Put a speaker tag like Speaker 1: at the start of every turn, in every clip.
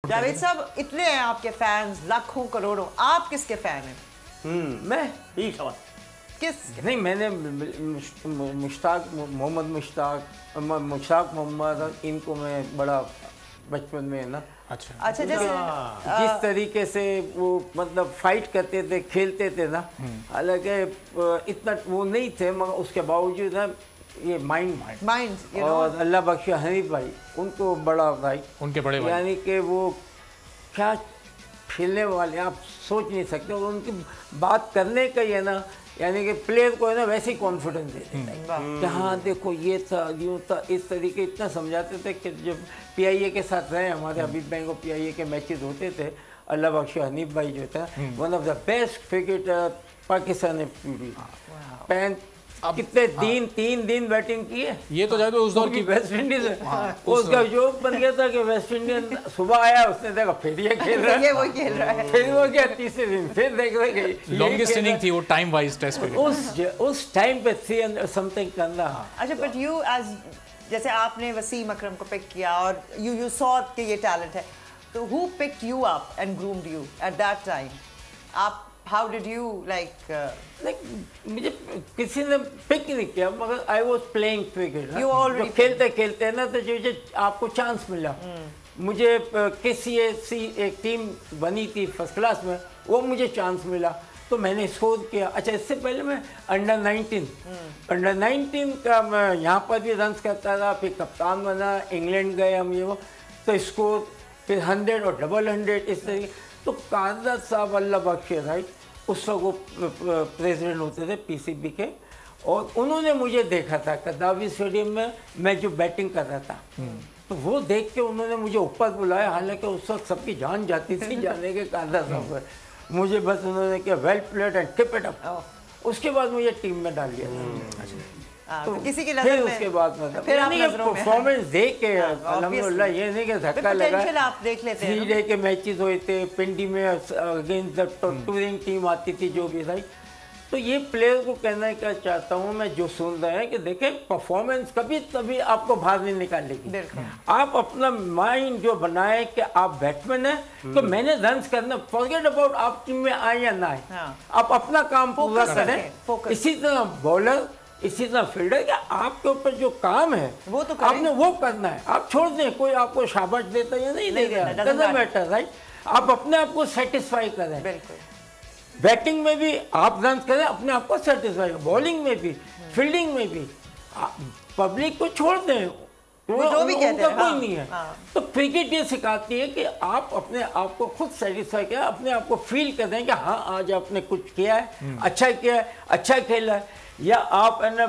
Speaker 1: जावेद साहब, इतने हैं आपके फैंस, लाखों करोड़ों, आप किसके फैन हैं?
Speaker 2: मैं ही था।
Speaker 1: किस?
Speaker 2: नहीं, मैंने मुश्ताक मोहम्मद, इनको मैं बड़ा बचपन में है ना।
Speaker 1: अच्छा, जैसे
Speaker 2: जिस तरीके से वो मतलब फाइट करते थे, खेलते थे ना, हालांकि इतना वो नहीं थे, मगर उसके बावजूद ना ये माइंड और अल्लाह बख्शा हनीफ भाई, उनको बड़ा भाई, उनके बड़े भाई, यानी कि वो क्या खेलने वाले आप सोच नहीं सकते। और उनकी बात करने का ही है ना, यानी कि प्लेयर को है ना वैसे ही कॉन्फिडेंस देते थे कि हाँ देखो ये था, यूँ था, इस तरीके इतना समझाते थे कि जब PIA के साथ रहे हमारे हबीब बैंक और PIA के मैचेस होते थे, अल्लाह बख्शा हनीफ भाई जो था one of the best cricketer Pakistan ने कितने तीन दिन बैटिंग की है।
Speaker 3: ये तो जाए उस दौर की
Speaker 2: वेस्ट इंडीज उसका जोक बन गया था कि वेस्ट इंडीज सुबह आया, उसने देखा फिर ये खेल रहा है,
Speaker 1: ये वो खेल रहा है,
Speaker 2: फिर वो गया तीसरे दिन फिर देख रहे
Speaker 3: लॉन्गेस्ट इनिंग थी वो टाइम वाइज टेस्ट पे।
Speaker 2: उस टाइम पे 300 समथिंग करना।
Speaker 1: अच्छा, बट यू एज जैसे आपने वसीम अकरम को पिक किया और यू सॉ कि ये टैलेंट है, तो who picked you up and groomed you at that time? आप how did you like
Speaker 2: मुझे किसी ने पिक नहीं किया, मगर आई वॉज प्लेइंग क्रिकेट। खेलते खेलते ना तो जो आपको चांस मिला। मुझे KCAC एक टीम बनी थी फर्स्ट क्लास में, वो मुझे चांस मिला तो मैंने स्कोर किया। अच्छा, इससे पहले मैं अंडर 19 का मैं यहाँ पर भी रन्स करता था, फिर कप्तान बना, इंग्लैंड गए हम, ये वो तो स्कोर फिर 100 और डबल 100 इस तरीके। तो कादर साहब अल्लाह बख्शे राइट, उस वक्त वो प्रेसिडेंट होते थे PCB के, और उन्होंने मुझे देखा था कदावी स्टेडियम में मैं जो बैटिंग कर रहा था, तो वो देख के उन्होंने मुझे ऊपर बुलाया। हालांकि उस वक्त सबकी जान जाती थी जाने के कादर साहब पर, मुझे बस उन्होंने किया well played and keep it up, उसके बाद मुझे टीम में डाल दिया।
Speaker 1: तो किसी की नजर में
Speaker 2: उसके बाद मतलब फिर परफॉर्मेंस देख के अल्हम्दुलिल्लाह, ये नहीं कि धक्का लगा।
Speaker 1: आप देख लेते हैं
Speaker 2: 3 डे के मैचेस हुए थे पिंडी में, अगेंस्ट द टूरिंग टीम आती थी जो भी राइट। तो ये प्लेयर को कहना क्या चाहता हूँ मैं, जो सुन रहे हैं कि देखें परफॉर्मेंस कभी तभी आपको बाहर नहीं निकालेगी। आप अपना माइंड जो बनाए कि आप बैट्समैन हैं तो मैंने रन्स करना, फॉरगेट अबाउट आप टीम में आए या ना आए, आप अपना काम पूरा करें। इसी तरह बॉलर, इसी तरह फील्डर, क्या आपके ऊपर जो काम है
Speaker 1: वो तो
Speaker 2: आपने वो करना है। आप छोड़ दें कोई आपको शाबाश देता या नहीं देगा, डजंट मैटर राइट। आप अपने आप को सेटिस्फाई करें। बैटिंग में भी आप रन करें, अपने आप को सेटिस्फाई करें, बॉलिंग में भी, फील्डिंग में भी। पब्लिक को छोड़ दें,
Speaker 1: वो जो भी कहते हैं,
Speaker 2: कोई नहीं है। तो क्रिकेट ये सिखाती है कि आप अपने आप को खुद सेटिस्फाई करें, अपने आप को फील करें कि हाँ आज आपने कुछ किया है, अच्छा किया है, अच्छा खेला है। या आप है ना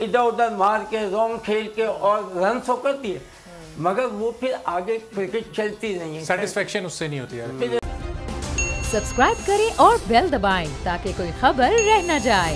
Speaker 2: इधर उधर मार के रॉन्ग खेल के और रन हो करती है, मगर वो फिर आगे क्रिकेट चलती नहीं है,
Speaker 3: सेटिस्फेक्शन उससे नहीं होती यार।
Speaker 4: सब्सक्राइब करें और बेल दबाएं ताकि कोई खबर रह न जाए।